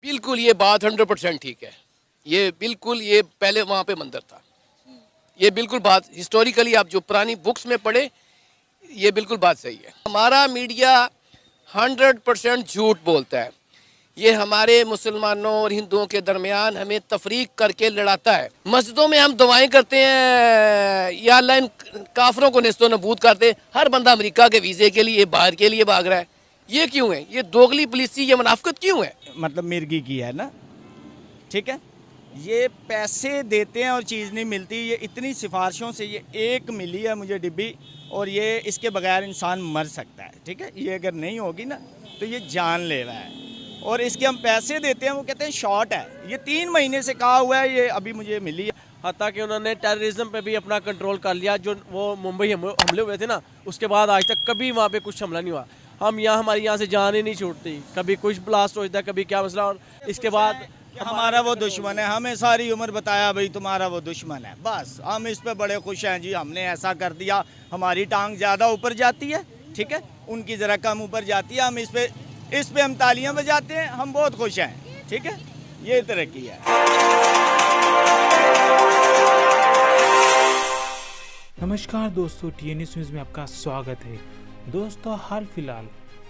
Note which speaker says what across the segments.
Speaker 1: बिल्कुल ये बात 100% ठीक है। ये बिल्कुल ये पहले वहाँ पे मंदिर था। ये बिल्कुल बात हिस्टोरिकली आप जो पुरानी बुक्स में पढ़े, ये बिल्कुल बात सही है। हमारा मीडिया 100% झूठ बोलता है। ये हमारे मुसलमानों और हिंदुओं के दरमियान हमें तफरीक करके लड़ाता है। मस्जिदों में हम दुआएं करते हैं या अल्लाह इन काफरों को नेस्तो नबूद करते। हर बंदा अमेरिका के वीज़े के लिए बाहर के लिए भाग रहा है। ये क्यों है? ये दोगली पुलिसी, ये मुनाफिकत क्यों है?
Speaker 2: मतलब मिर्गी की है ना, ठीक है। ये पैसे देते हैं और चीज़ नहीं मिलती। ये इतनी सिफारिशों से ये एक मिली है मुझे डिब्बी, और ये इसके बगैर इंसान मर सकता है, ठीक है। ये अगर नहीं होगी ना तो ये जानलेवा है। और इसके हम पैसे देते हैं, वो कहते हैं शॉर्ट है। ये 3 महीने से कहा हुआ है, ये अभी मुझे मिली है।
Speaker 3: हत्ता कि उन्होंने टेररिज्म पे भी अपना कंट्रोल कर लिया। जो वो मुंबई हमले हुए थे ना, उसके बाद आज तक कभी वहाँ पे कुछ हमला नहीं हुआ। हम यहाँ हमारी यहाँ से जान ही नहीं छूटती। कभी कुछ ब्लास्ट होता है, कभी क्या मसला। और इसके बाद
Speaker 2: हमारा वो दुश्मन है, हमें सारी उम्र बताया भाई तुम्हारा वो दुश्मन है। बस हम इस पे बड़े खुश हैं जी, हमने ऐसा कर दिया। हमारी टांग ज़्यादा ऊपर जाती है, ठीक है, उनकी ज़रा कम ऊपर जाती है। हम इस पे हम तालियां बजाते हैं, हम बहुत खुश हैं, ठीक है। ये तरक्की है।
Speaker 4: नमस्कार दोस्तों, TNS न्यूज़ में आपका स्वागत है। दोस्तों, हाल फिलहाल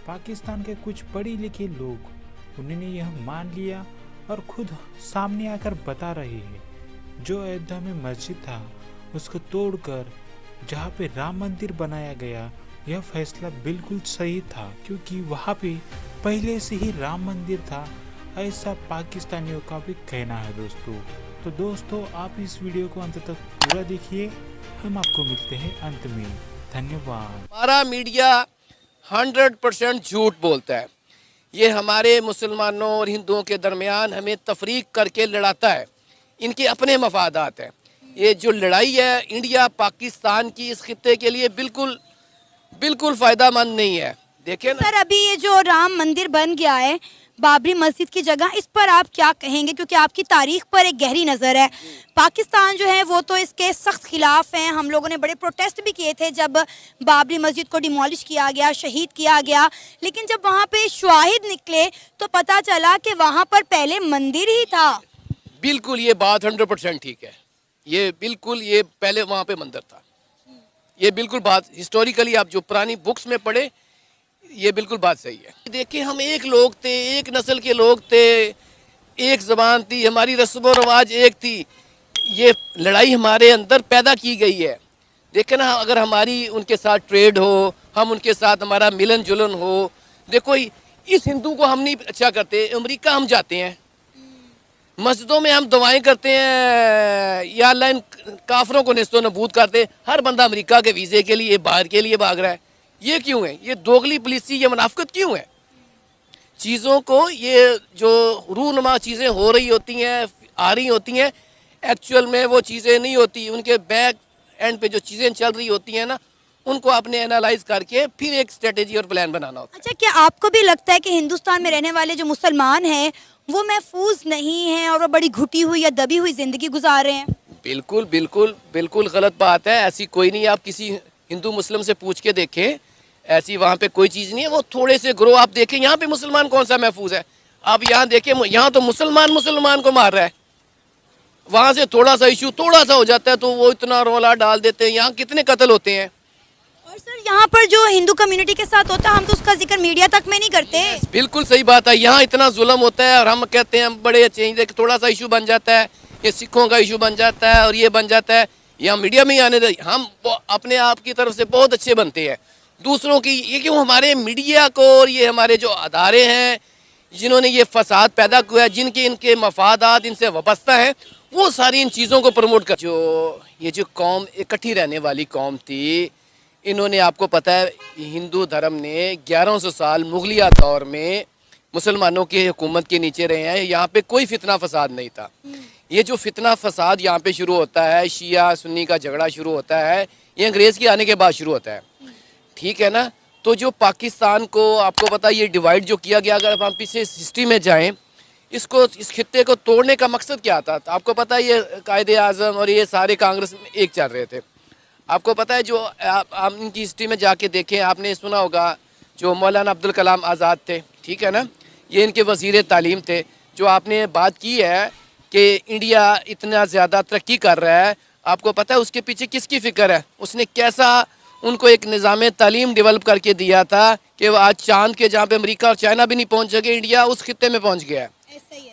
Speaker 4: पाकिस्तान के कुछ पढ़े लिखे लोग उन्होंने यह मान लिया और खुद सामने आकर बता रहे हैं, जो अयोध्या में मस्जिद था उसको तोड़कर जहाँ पे राम मंदिर बनाया गया, यह फैसला बिल्कुल सही था, क्योंकि वहाँ पे पहले से ही राम मंदिर था, ऐसा पाकिस्तानियों का भी कहना है दोस्तों। तो दोस्तों, आप इस वीडियो को अंत तक पूरा देखिए। हम आपको मिलते हैं अंत में। धन्यवाद।
Speaker 1: हमारा मीडिया 100% झूठ बोलता है। ये हमारे मुसलमानों और हिंदुओं के दरमियान हमें तफरीक करके लड़ाता है। इनके अपने मफादात हैं। ये जो लड़ाई है इंडिया पाकिस्तान की, इस खित्ते के लिए बिल्कुल फ़ायदामंद नहीं है। देखिए ना
Speaker 5: सर, अभी ये जो राम मंदिर बन गया है बाबरी मस्जिद की जगह, इस पर आप क्या कहेंगे? क्योंकि आपकी तारीख पर एक गहरी नज़र है। पाकिस्तान जो है वो तो इसके सख्त खिलाफ हैं। हम लोगों ने बड़े प्रोटेस्ट भी किए थे जब बाबरी मस्जिद को डिमोलिश किया गया, शहीद किया गया। लेकिन जब वहाँ पे शवाहिद निकले तो पता चला कि वहाँ पर पहले मंदिर ही था।
Speaker 1: बिल्कुल ये बात 100% ठीक है। ये बिल्कुल ये पहले वहाँ पे मंदिर था। ये बिल्कुल बात हिस्टोरिकली आप जो पुरानी बुक्स में पढ़े, ये बिल्कुल बात सही है। देखिए, हम एक लोग थे, एक नस्ल के लोग थे, एक ज़बान थी, हमारी रस्म और रवाज एक थी। ये लड़ाई हमारे अंदर पैदा की गई है। देखिए ना, अगर हमारी उनके साथ ट्रेड हो, हम उनके साथ हमारा मिलन जुलन हो। देखो, इस हिंदू को हम नहीं अच्छा करते, अमेरिका हम जाते हैं, मस्जिदों में हम दुआएं करते हैं या अल्लाह इन काफरों को नेस्तो नबूद करते। हर बंदा अमेरिका के वीज़े के लिए बाहर के लिए भाग रहा है। ये क्यों है? ये दोगली पुलिसी, ये मुनाफिकत क्यों है? चीज़ों को, ये जो रूनुमा चीज़ें हो रही होती हैं, आ रही होती हैं, एक्चुअल में वो चीज़ें नहीं होती। उनके बैक एंड पे जो चीज़ें चल रही होती हैं ना, उनको आपने एनालाइज करके फिर एक स्ट्रेटेजी और प्लान बनाना होता है।
Speaker 5: अच्छा, क्या आपको भी लगता है कि हिंदुस्तान में रहने वाले जो मुसलमान हैं वो महफूज नहीं हैं और वो बड़ी घुटी हुई या दबी हुई ज़िंदगी गुजार रहे हैं?
Speaker 1: बिल्कुल गलत बात है। ऐसी कोई नहीं, आप किसी हिंदू मुस्लिम से पूछ के देखें, ऐसी वहाँ पे कोई चीज़ नहीं है। वो थोड़े से ग्रो आप देखें, यहाँ पे मुसलमान कौन सा महफूज है? आप यहाँ देखें, यहाँ तो मुसलमान को मार रहा है। वहाँ से थोड़ा सा इशू थोड़ा सा हो जाता है तो वो इतना रौला डाल देते हैं। यहाँ कितने कत्ल होते हैं।
Speaker 5: और सर, यहाँ पर जो हिंदू कम्युनिटी के साथ होता है, हम तो उसका जिक्र मीडिया तक में नहीं करते।
Speaker 1: बिल्कुल सही बात है। यहाँ इतना जुल्म होता है और हम कहते हैं हम बड़े अच्छे हैं। थोड़ा सा इशू बन जाता है, ये सिखों का इशू बन जाता है और ये बन जाता है, यहाँ मीडिया में ही आने दे। हम अपने आप की तरफ से बहुत अच्छे बनते हैं, दूसरों की ये क्यों? हमारे मीडिया को और ये हमारे जो अदारे हैं जिन्होंने ये फसाद पैदा किया है, जिनके इनके मफादात इनसे वाबस्ता है, वो सारी इन चीज़ों को प्रमोट कर। जो कौम इकट्ठी रहने वाली कौम थी, इन्होंने, आपको पता है, हिंदू धर्म ने 1100 साल मुगलिया दौर में मुसलमानों की हुकूमत के नीचे रहे हैं। यहाँ पे कोई फितना फसाद नहीं था। ये जो फितना फसाद यहाँ पे शुरू होता है, शिया सुन्नी का झगड़ा शुरू होता है, ये अंग्रेज़ के आने के बाद शुरू होता है, ठीक है ना। तो जो पाकिस्तान को, आपको पता है, ये डिवाइड जो किया गया, अगर हम पीछे हिस्ट्री में जाएं, इस खित्ते को तोड़ने का मकसद क्या था? तो आपको पता है, ये कायदे आज़म और ये सारे कांग्रेस में एक चल रहे थे। आपको पता है, जो आप इनकी हिस्ट्री में जाके देखें, आपने सुना होगा जो मौलाना अब्दुल कलाम आज़ाद थे, ठीक है ना, ये इनके वज़ीर तालीम थे। जो आपने बात की है कि इंडिया इतना ज़्यादा तरक्की कर रहा है, आपको पता है उसके पीछे किसकी फ़िक्र है? उसने कैसा उनको एक निज़ाम तालीम डेवलप करके दिया था कि वो आज चांद के जहाँ पे अमेरिका और चाइना भी नहीं पहुँच सके, इंडिया उस खित्ते में पहुँच गया है।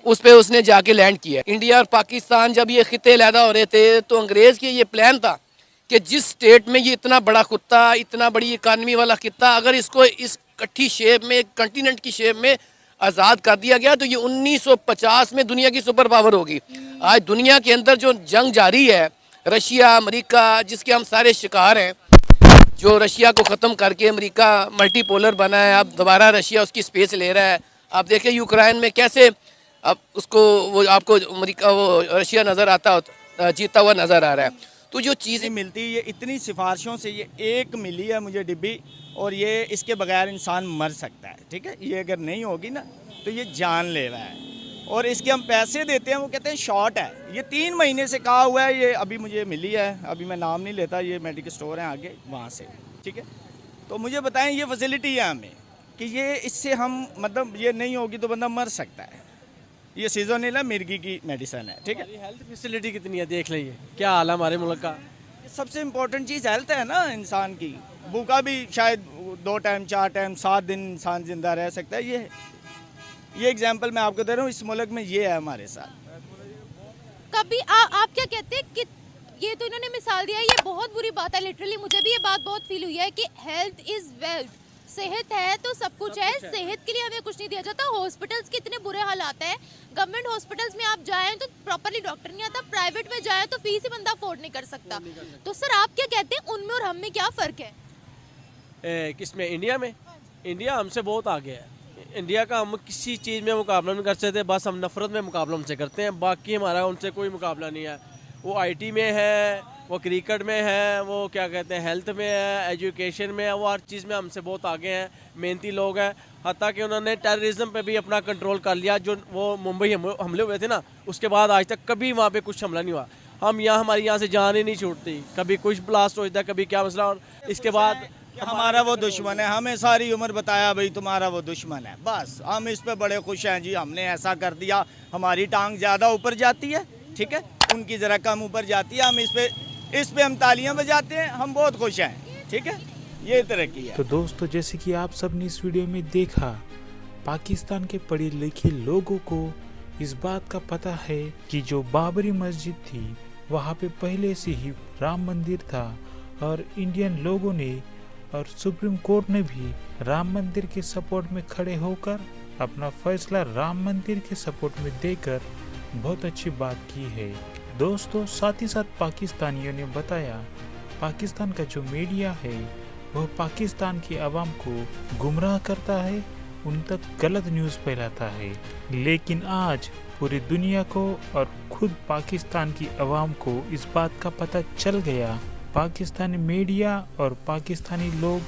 Speaker 1: उस पे उसने जाके लैंड किया। इंडिया और पाकिस्तान जब ये खित्ते लैदा हो रहे थे तो अंग्रेज़ की ये प्लान था कि जिस स्टेट में ये इतना बड़ा कुत्ता, इतना बड़ी इकानमी वाला खित्ता, अगर इसको इस कट्ठी शेप में, कंटिनेंट की शेप में आज़ाद कर दिया गया तो ये 1950 में दुनिया की सुपर पावर होगी। आज दुनिया के अंदर जो जंग जारी है, रशिया अमेरिका, जिसके हम सारे शिकार हैं, जो रशिया को ख़त्म करके अमेरिका मल्टीपोलर बना है, अब दोबारा रशिया उसकी स्पेस ले रहा है। आप देखें यूक्रेन में कैसे अब उसको वो आपको अमेरिका वो रशिया नज़र आता जीता हुआ नज़र आ रहा है। तो जो चीज़ें
Speaker 2: मिलती ये इतनी सिफारिशों से ये एक मिली है मुझे डिब्बी, और ये इसके बगैर इंसान मर सकता है। ठीक है, ये अगर नहीं होगी ना तो ये जान ले रहा है, और इसके हम पैसे देते हैं, वो कहते हैं शॉर्ट है। ये 3 महीने से कहा हुआ है, ये अभी मुझे मिली है, अभी मैं नाम नहीं लेता, ये मेडिकल स्टोर है आगे वहाँ से। ठीक है, तो मुझे बताएं ये फैसिलिटी है हमें कि ये इससे हम मतलब ये नहीं होगी तो बंदा मर सकता है। ये सीजनल है, मिर्गी की मेडिसिन है। ठीक है,
Speaker 3: हेल्थ फैसिलिटी कितनी है देख लीजिए, क्या हाल है हमारे मुल्क का।
Speaker 2: सबसे इम्पोर्टेंट चीज़ हेल्थ है ना इंसान की। भूखा भी शायद 2 टाइम 4 टाइम 7 दिन इंसान ज़िंदा रह सकता है। ये एग्जांपल मैं आपको दे रहा हूँ, इस मुल्क में ये है हमारे साथ।
Speaker 6: कभी आप क्या कहते हैं कि ये तो इन्होंने मिसाल दिया, ये बहुत बुरी बात है। लिटरली मुझे भी ये बात बहुत फील हुई है कि हेल्थ इज़ वेल्थ, सेहत है तो सब कुछ है। सेहत के लिए हमें कुछ नहीं दिया जाता। हॉस्पिटल्स के इतने बुरे हालात हैं, गवर्नमेंट हॉस्पिटल्स में आप जाएं तो प्रॉपरली डॉक्टर नहीं आता, प्राइवेट में जाएं तो फीस ही बंदा अफोर्ड नहीं कर सकता। तो सर आप क्या कहते हैं उनमें और हम में क्या फ़र्क है?
Speaker 3: किसमें? इंडिया में? इंडिया हमसे बहुत आगे है। इंडिया का हम किसी चीज़ में मुकाबला नहीं कर सकते, बस हम नफ़रत में मुकाबला उनसे करते हैं, बाकी हमारा उनसे कोई मुकाबला नहीं है। वो आईटी में है, वो क्रिकेट में है, वो क्या कहते हैं हेल्थ में है, एजुकेशन में है, वो हर चीज़ में हमसे बहुत आगे हैं, मेहनती लोग हैं। हत्ता कि उन्होंने टेररिज्म पे भी अपना कंट्रोल कर लिया। जो वो मुंबई हमले हुए थे ना, उसके बाद आज तक कभी वहाँ पे कुछ हमला नहीं हुआ। हम यहाँ हमारी यहाँ से जान ही नहीं छूटती, कभी कुछ ब्लास्ट हो जाता है, कभी क्या मसला। और इसके बाद
Speaker 2: हमारा वो दुश्मन है, हमें सारी उम्र बताया भाई तुम्हारा वो दुश्मन है, बस हम इस पे बड़े खुश हैं जी, हमने ऐसा कर दिया। हमारी टांग ज़्यादा ऊपर जाती है, ठीक है, उनकी ज़रा कम ऊपर जाती है। हम इस पे हम तालियां बजाते हैं, हम बहुत खुश हैं। ठीक है, ये तरक्की है।
Speaker 4: तो दोस्तों, जैसे कि आप सब ने इस वीडियो में देखा, पाकिस्तान के पढ़े लिखे लोगों को इस बात का पता है कि जो बाबरी मस्जिद थी वहाँ पे पहले से ही राम मंदिर था, और इंडियन लोगों ने और सुप्रीम कोर्ट ने भी राम मंदिर के सपोर्ट में खड़े होकर अपना फैसला राम मंदिर के सपोर्ट में देकर बहुत अच्छी बात की है। दोस्तों, साथ ही साथ पाकिस्तानियों ने बताया पाकिस्तान का जो मीडिया है वह पाकिस्तान की आवाम को गुमराह करता है, उन तक गलत न्यूज़ फैलाता है। लेकिन आज पूरी दुनिया को और खुद पाकिस्तान की आवाम को इस बात का पता चल गया, पाकिस्तानी मीडिया और पाकिस्तानी लोग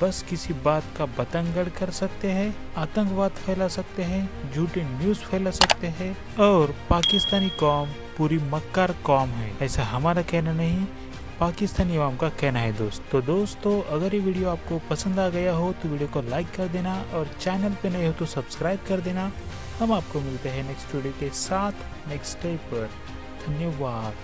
Speaker 4: बस किसी बात का बतंगड़ कर सकते हैं, आतंकवाद फैला सकते हैं, झूठे न्यूज़ फैला सकते हैं, और पाकिस्तानी कौम पूरी मक्कार कौम है, ऐसा हमारा कहना नहीं, पाकिस्तानी आवाम का कहना है। दोस्तों, अगर ये वीडियो आपको पसंद आ गया हो तो वीडियो को लाइक कर देना, और चैनल पे नए हो तो सब्सक्राइब कर देना। हम आपको मिलते हैं नेक्स्ट वीडियो के साथ नेक्स्ट डे पर। धन्यवाद।